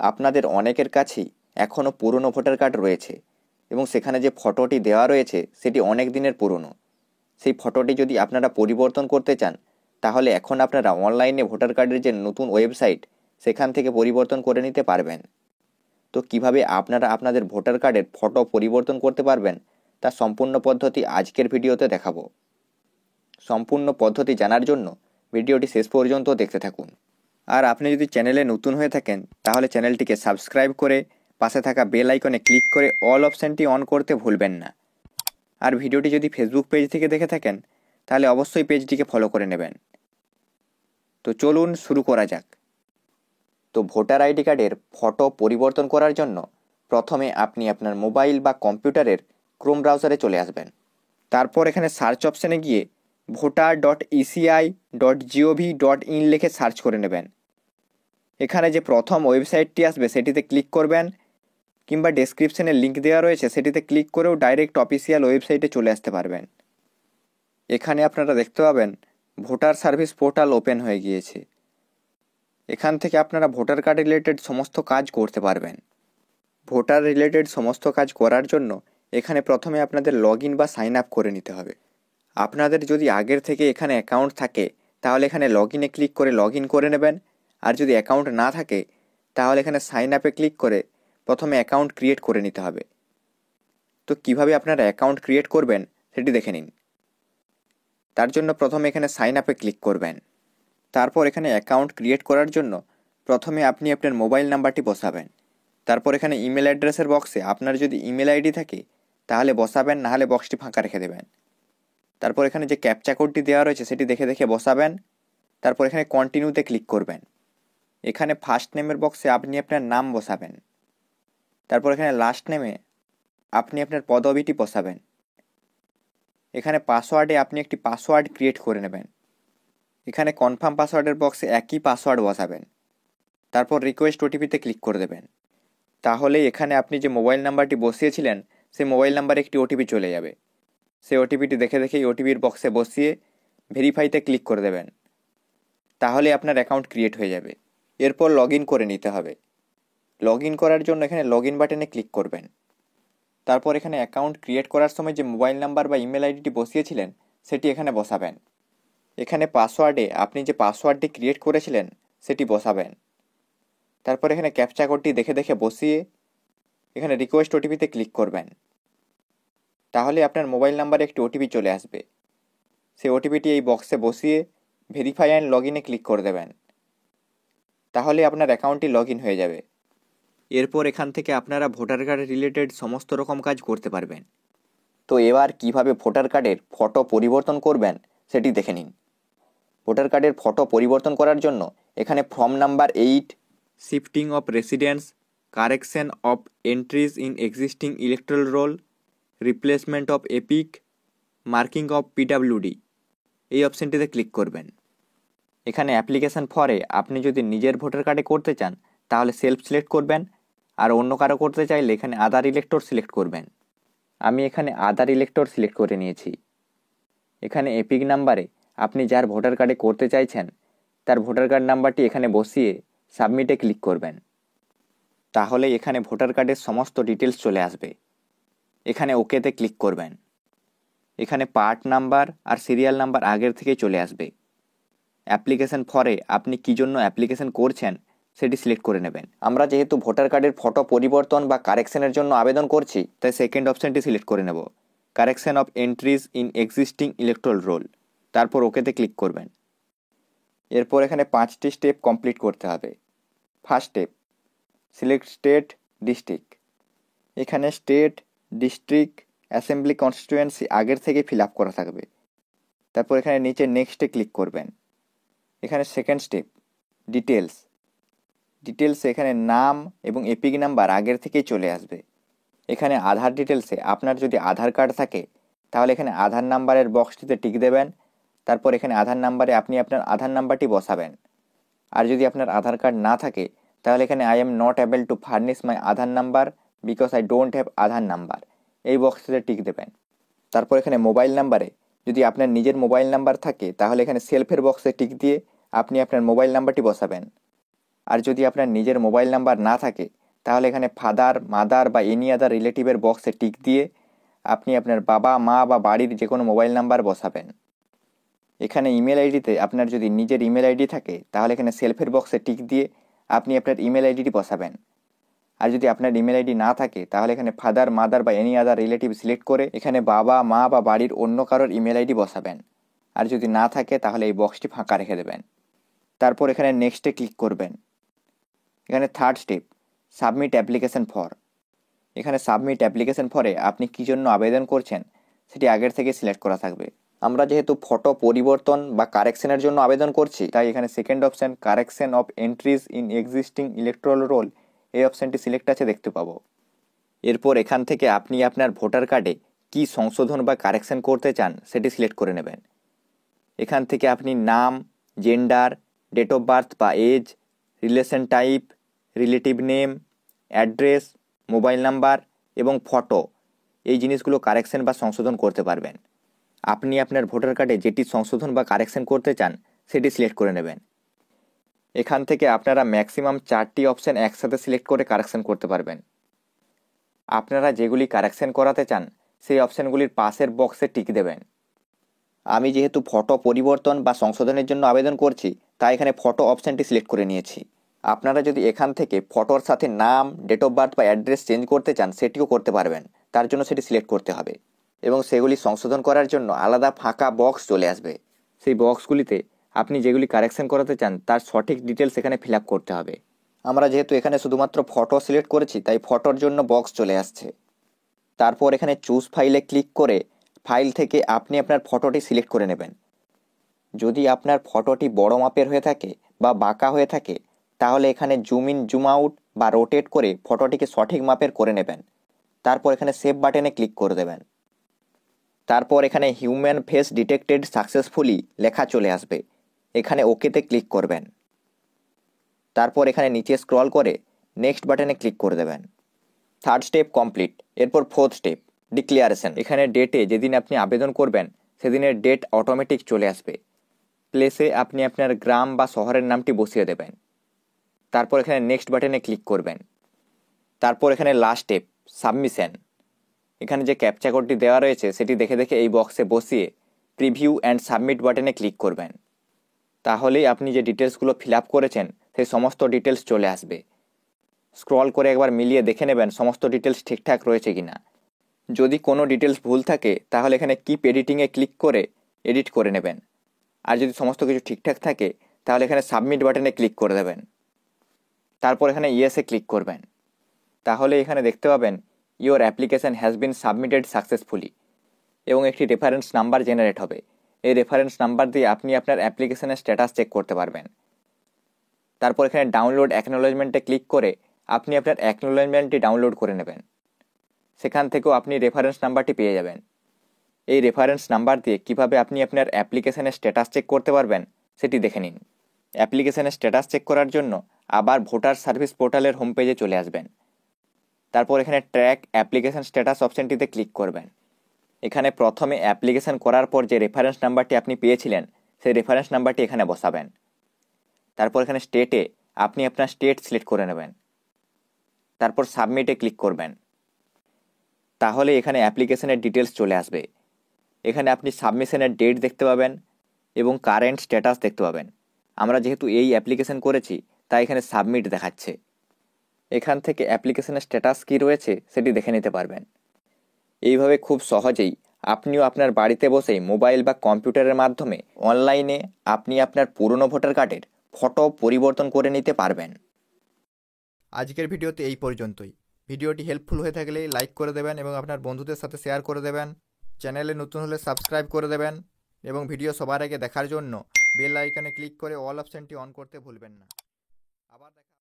আপনাদের অনেকের কাছেই এখনও পুরনো ভোটার কার্ড রয়েছে এবং সেখানে যে ফটোটি দেওয়া রয়েছে সেটি অনেক দিনের পুরনো। সেই ফটোটি যদি আপনারা পরিবর্তন করতে চান তাহলে এখন আপনারা অনলাইনে ভোটার কার্ডের যে নতুন ওয়েবসাইট সেখান থেকে পরিবর্তন করে নিতে পারবেন। তো কিভাবে আপনারা আপনাদের ভোটার কার্ডের ফটো পরিবর্তন করতে পারবেন তার সম্পূর্ণ পদ্ধতি আজকের ভিডিওতে দেখাবো। সম্পূর্ণ পদ্ধতি জানার জন্য ভিডিওটি শেষ পর্যন্ত দেখতে থাকুন। আর আপনি যদি চ্যানেলে নতুন হয়ে থাকেন তাহলে চ্যানেলটিকে সাবস্ক্রাইব করে পাশে থাকা বেল আইকনে ক্লিক করে অল অপশানটি অন করতে ভুলবেন না। আর ভিডিওটি যদি ফেসবুক পেজ থেকে দেখে থাকেন তাহলে অবশ্যই পেজটিকে ফলো করে নেবেন। তো চলুন শুরু করা যাক। তো ভোটার আইডি কার্ডের ফটো পরিবর্তন করার জন্য প্রথমে আপনি আপনার মোবাইল বা কম্পিউটারের ক্রোম ব্রাউজারে চলে আসবেন। তারপর এখানে সার্চ অপশানে গিয়ে voter.eci.gov.in লিখে সার্চ করে নেবেন। এখানে যে প্রথম ওয়েবসাইটটি আসবে সেটিতে ক্লিক করবেন, কিংবা ডেসক্রিপশনে লিঙ্ক দেওয়া রয়েছে সেটিতে ক্লিক করেও ডাইরেক্ট অফিসিয়াল ওয়েবসাইটে চলে আসতে পারবেন। এখানে আপনারা দেখতে পাবেন ভোটার সার্ভিস পোর্টাল ওপেন হয়ে গিয়েছে। এখান থেকে আপনারা ভোটার কার্ড রিলেটেড সমস্ত কাজ করতে পারবেন। ভোটার রিলেটেড সমস্ত কাজ করার জন্য এখানে প্রথমে আপনাদের লগ ইন বা সাইন আপ করে নিতে হবে। আপনাদের যদি আগের থেকে এখানে অ্যাকাউন্ট থাকে তাহলে এখানে লগ ইনে ক্লিক করে লগ ইন করে নেবেন। আর যদি অ্যাকাউন্ট না থাকে তাহলে এখানে সাইন আপে ক্লিক করে প্রথমে অ্যাকাউন্ট ক্রিয়েট করে নিতে হবে। তো কিভাবে আপনারা অ্যাকাউন্ট ক্রিয়েট করবেন সেটি দেখে নিন। তার জন্য প্রথমে এখানে সাইন আপে ক্লিক করবেন। তারপর এখানে অ্যাকাউন্ট ক্রিয়েট করার জন্য প্রথমে আপনি আপনার মোবাইল নাম্বারটি বসাবেন। তারপর এখানে ইমেল অ্যাড্রেসের বক্সে আপনার যদি ইমেল আইডি থাকে তাহলে বসাবেন, নাহলে বক্সটি ফাঁকা রেখে দেবেন। তারপর এখানে যে ক্যাপচা কোডটি দেওয়া রয়েছে সেটি দেখে দেখে বসাবেন। তারপর এখানে কন্টিনিউতে ক্লিক করবেন। এখানে ফার্স্ট নেমের বক্সে আপনি আপনার নাম বসাবেন। তারপর এখানে লাস্ট নেমে আপনি আপনার পদবিটি বসাবেন। এখানে পাসওয়ার্ডে আপনি একটি পাসওয়ার্ড ক্রিয়েট করে নেবেন। এখানে কনফার্ম পাসওয়ার্ডের বক্সে একই পাসওয়ার্ড বসাবেন। তারপর রিকোয়েস্ট ওটিপিতে ক্লিক করে দেবেন। তাহলেই এখানে আপনি যে মোবাইল নাম্বারটি বসিয়েছিলেন সেই মোবাইল নাম্বারে একটি ওটিপি চলে যাবে। সেই ওটিপিটি দেখে দেখেই ওটিপির বক্সে বসিয়ে ভেরিফাইতে ক্লিক করে দেবেন। তাহলে আপনার অ্যাকাউন্ট ক্রিয়েট হয়ে যাবে। এরপর লগ ইন করে নিতে হবে। লগ ইন করার জন্য এখানে লগ ইন বাটনে ক্লিক করবেন। তারপর এখানে অ্যাকাউন্ট ক্রিয়েট করার সময় যে মোবাইল নাম্বার বা ইমেল আইডিটি বসিয়েছিলেন সেটি এখানে বসাবেন। এখানে পাসওয়ার্ডে আপনি যে পাসওয়ার্ডটি ক্রিয়েট করেছিলেন সেটি বসাবেন। তারপর এখানে ক্যাপচা কোডটি দেখে দেখে বসিয়ে এখানে রিকোয়েস্ট ওটিপিতে ক্লিক করবেন। তাহলে আপনার মোবাইল নাম্বারে একটি ওটিপি চলে আসবে। সেই ওটিপিটি এই বক্সে বসিয়ে ভেরিফাই অ্যান্ড লগ ইনে ক্লিক করে দেবেন। তাহলে আপনার অ্যাকাউন্টটি লগ ইন হয়ে যাবে। এরপর এখান থেকে আপনারা ভোটার কার্ড রিলেটেড সমস্ত রকম কাজ করতে পারবেন। তো এবার কিভাবে ভোটার কার্ডের ফটো পরিবর্তন করবেন সেটি দেখে নিন। ভোটার কার্ডের ফটো পরিবর্তন করার জন্য এখানে form number 8, shifting of residence, correction of entries in existing electoral roll, replacement of epic, marking of PWD এই অপশানটিতে ক্লিক করবেন। এখানে অ্যাপ্লিকেশন ফরে আপনি যদি নিজের ভোটার কার্ডে করতে চান তাহলে সেলফ সিলেক্ট করবেন, আর অন্য কারো করতে চাইলে এখানে আদার ইলেক্টর সিলেক্ট করবেন। আমি এখানে আদার ইলেক্টর সিলেক্ট করে নিয়েছি। এখানে এপিক নাম্বারে আপনি যার ভোটার কার্ডে করতে চাইছেন তার ভোটার কার্ড নাম্বারটি এখানে বসিয়ে সাবমিটে ক্লিক করবেন। তাহলে এখানে ভোটার কার্ডের সমস্ত ডিটেলস চলে আসবে। এখানে ওকেতে ক্লিক করবেন। এখানে পার্ট নাম্বার আর সিরিয়াল নাম্বার আগের থেকে চলে আসবে। অ্যাপ্লিকেশন ফরে আপনি কী জন্য অ্যাপ্লিকেশন করছেন সেটি সিলেক্ট করে নেবেন। আমরা যেহেতু ভোটার কার্ডের ফটো পরিবর্তন বা কারেকশনের জন্য আবেদন করছি তাই সেকেন্ড অপশানটি সিলেক্ট করে নেব, correction of entries in existing electoral roll. তারপর ওকেতে ক্লিক করবেন। এরপর এখানে 5টি স্টেপ কমপ্লিট করতে হবে। First step, select state district. এখানে স্টেট, ডিস্ট্রিক্ট, অ্যাসেম্বলি কনস্টিটুয়েন্সি আগের থেকে ফিল আপ করা থাকবে। তারপর এখানে নিচে নেক্সটে ক্লিক করবেন। এখানে সেকেন্ড স্টেপ, ডিটেলস। এখানে নাম এবং এপিক নাম্বার আগের থেকেই চলে আসবে। এখানে আধার ডিটেলসে আপনার যদি আধার কার্ড থাকে তাহলে এখানে আধার নাম্বারের বক্সটিতে টিক দেবেন। তারপর এখানে আধার নাম্বারে আপনি আপনার আধার নাম্বারটি বসাবেন। আর যদি আপনার আধার কার্ড না থাকে তাহলে এখানে I am not able to furnish my Aadhaar number because I don't have Aadhaar number এই বক্সটিতে টিক দেবেন। তারপর এখানে মোবাইল নাম্বারে যদি আপনার নিজের মোবাইল নাম্বার থাকে তাহলে এখানে সেলফের বক্সে টিক দিয়ে আপনি আপনার মোবাইল নাম্বারটি বসাবেন। আর যদি আপনার নিজের মোবাইল নাম্বার না থাকে তাহলে এখানে ফাদার, মাদার বা এনি আদার রিলেটিভের বক্সে টিক দিয়ে আপনি আপনার বাবা, মা বা বাড়ির যে কোনো মোবাইল নাম্বার বসাবেন। এখানে ইমেল আইডিতে আপনার যদি নিজের ইমেল আইডি থাকে তাহলে এখানে সেলফের বক্সে টিক দিয়ে আপনি আপনার ইমেল আইডিটি বসাবেন। আর যদি আপনার ইমেল আইডি না থাকে তাহলে এখানে ফাদার, মাদার বা এনি আদার রিলেটিভ সিলেক্ট করে এখানে বাবা, মা বা বাড়ির অন্য কারোর ইমেল আইডি বসাবেন। আর যদি না থাকে তাহলে এই বক্সটি ফাঁকা রেখে দেবেন। তারপর এখানে নেক্সটে ক্লিক করবেন। এখানে third step, submit application for. এখানে সাবমিট অ্যাপ্লিকেশন ফরে আপনি কী জন্য আবেদন করছেন সেটি আগের থেকে সিলেক্ট করা থাকবে। আমরা যেহেতু ফটো পরিবর্তন বা কারেকশনের জন্য আবেদন করছি, তাই এখানে second option correction of entries in existing electoral roll, এই অপশানটি সিলেক্ট আছে দেখতে পাবো। এরপর এখান থেকে আপনি আপনার ভোটার কার্ডে কী সংশোধন বা কারেকশন করতে চান সেটি সিলেক্ট করে নেবেন। এখান থেকে আপনি নাম, জেন্ডার, ডেট অফ বার্থ বা age, relation type, relative name, address, mobile number এবং ফটো, এই জিনিসগুলো কারেকশন বা সংশোধন করতে পারবেন। আপনি আপনার ভোটার কার্ডে যেটি সংশোধন বা কারেকশন করতে চান সেটি সিলেক্ট করে নেবেন। এখান থেকে আপনারা ম্যাক্সিমাম 4টি অপশান একসাথে সিলেক্ট করে কারেকশন করতে পারবেন। আপনারা যেগুলি কারেকশন করাতে চান সেই অপশানগুলির পাশের বক্সে টিক দেবেন। আমি যেহেতু ফটো পরিবর্তন বা সংশোধনের জন্য আবেদন করছি, তাই এখানে ফটো অপশানটি সিলেক্ট করে নিয়েছি। আপনারা যদি এখান থেকে ফটোর সাথে নাম, ডেট অফ বার্থ বা অ্যাড্রেস চেঞ্জ করতে চান সেটিও করতে পারবেন। তার জন্য সেটি সিলেক্ট করতে হবে এবং সেগুলি সংশোধন করার জন্য আলাদা ফাঁকা বক্স চলে আসবে। সেই বক্সগুলিতে আপনি যেগুলি কারেকশন করাতে চান তার সঠিক ডিটেলস এখানে ফিল আপ করতে হবে। আমরা যেহেতু এখানে শুধুমাত্র ফটো সিলেক্ট করেছি, তাই ফটোর জন্য বক্স চলে আসছে। তারপর এখানে চুজ ফাইলে ক্লিক করে ফাইল থেকে আপনি আপনার ফটোটি সিলেক্ট করে নেবেন। যদি আপনার ফটোটি বড় মাপের হয়ে থাকে বা বাঁকা হয়ে থাকে তাহলে এখানে জুম ইন, জুম আউট বা রোটেট করে ফটোটিকে সঠিক মাপের করে নেবেন। তারপর এখানে সেভ বাটনে ক্লিক করে দেবেন। তারপর এখানে হিউম্যান ফেস ডিটেক্টেড সাকসেসফুলি লেখা চলে আসবে। এখানে ওকেতে ক্লিক করবেন। তারপর এখানে নিচে স্ক্রল করে নেক্সট বাটনে ক্লিক করে দেবেন। Third step complete. এরপর ফোর্থ স্টেপ, ডিক্লিয়ারেশন। এখানে ডেটে যেদিন আপনি আবেদন করবেন সেদিনের ডেট অটোমেটিক চলে আসবে। প্লেসে আপনি আপনার গ্রাম বা শহরের নামটি বসিয়ে দেবেন। তারপর এখানে নেক্সট বাটনে ক্লিক করবেন। তারপর এখানে লাস্ট স্টেপ, সাবমিশন। এখানে যে ক্যাপচা কোডটি দেওয়া রয়েছে সেটি দেখে দেখে এই বক্সে বসিয়ে প্রিভিউ অ্যান্ড সাবমিট বাটনে ক্লিক করবেন। তাহলেই আপনি যে ডিটেলসগুলো ফিল আপ করেছেন সেই সমস্ত ডিটেলস চলে আসবে। স্ক্রল করে একবার মিলিয়ে দেখে নেবেন সমস্ত ডিটেলস ঠিকঠাক রয়েছে কিনা। যদি কোনো ডিটেলস ভুল থাকে তাহলে এখানে কিপ এডিটিংয়ে ক্লিক করে এডিট করে নেবেন। আর যদি সমস্ত কিছু ঠিকঠাক থাকে তাহলে এখানে সাবমিট বাটনে ক্লিক করে দেবেন। তারপর এখানে ইয়েসে ক্লিক করবেন। তাহলে এখানে দেখতে পাবেন your application has been submitted successfully এবং একটি রেফারেন্স নাম্বার জেনারেট হবে। এই রেফারেন্স নাম্বার দিয়ে আপনি আপনার অ্যাপ্লিকেশনের স্ট্যাটাস চেক করতে পারবেন। তারপর এখানে ডাউনলোড অ্যাকনোলেজমেন্টে ক্লিক করে আপনি আপনার অ্যাকনোলেজমেন্টটি ডাউনলোড করে নেবেন। সেখান থেকেও আপনি রেফারেন্স নাম্বারটি পেয়ে যাবেন। এই রেফারেন্স নাম্বার দিয়ে কিভাবে আপনি আপনার অ্যাপ্লিকেশনের স্ট্যাটাস চেক করতে পারবেন সেটি দেখে নিন। অ্যাপ্লিকেশনের স্ট্যাটাস চেক করার জন্য আবার ভোটার সার্ভিস পোর্টালের হোম পেজে চলে আসবেন। তারপর এখানে ট্র্যাক অ্যাপ্লিকেশন স্ট্যাটাস অপশানটিতে ক্লিক করবেন। এখানে প্রথমে অ্যাপ্লিকেশন করার পর যে রেফারেন্স নাম্বারটি আপনি পেয়েছিলেন সেই রেফারেন্স নাম্বারটি এখানে বসাবেন। তারপর এখানে স্টেটে আপনি আপনার স্টেট সিলেক্ট করে নেবেন। তারপর সাবমিটে ক্লিক করবেন। তাহলে এখানে অ্যাপ্লিকেশনের ডিটেলস চলে আসবে। এখানে আপনি সাবমিশনের ডেট দেখতে পাবেন এবং কারেন্ট স্ট্যাটাস দেখতে পাবেন। আমরা যেহেতু এই অ্যাপ্লিকেশন করেছি তাই এখানে সাবমিট দেখাচ্ছে। এখান থেকে অ্যাপ্লিকেশনের স্ট্যাটাস কী রয়েছে সেটি দেখে নিতে পারবেন। এইভাবে খুব সহজেই আপনিও আপনার বাড়িতে বসেই মোবাইল বা কম্পিউটারের মাধ্যমে অনলাইনে আপনি আপনার পুরনো ভোটার কার্ডের ফটো পরিবর্তন করে নিতে পারবেন। আজকের ভিডিওতে এই পর্যন্তই। ভিডিওটি হেল্পফুল হয়ে থাকলে লাইক করে দেবেন এবং আপনার বন্ধুদের সাথে শেয়ার করে দেবেন। চ্যানেলে নতুন হলে সাবস্ক্রাইব করে দেবেন এবং ভিডিও সবার আগে দেখার জন্য বেল আইকনে ক্লিক করে অল অপশানটি অন করতে ভুলবেন না। আবার দেখা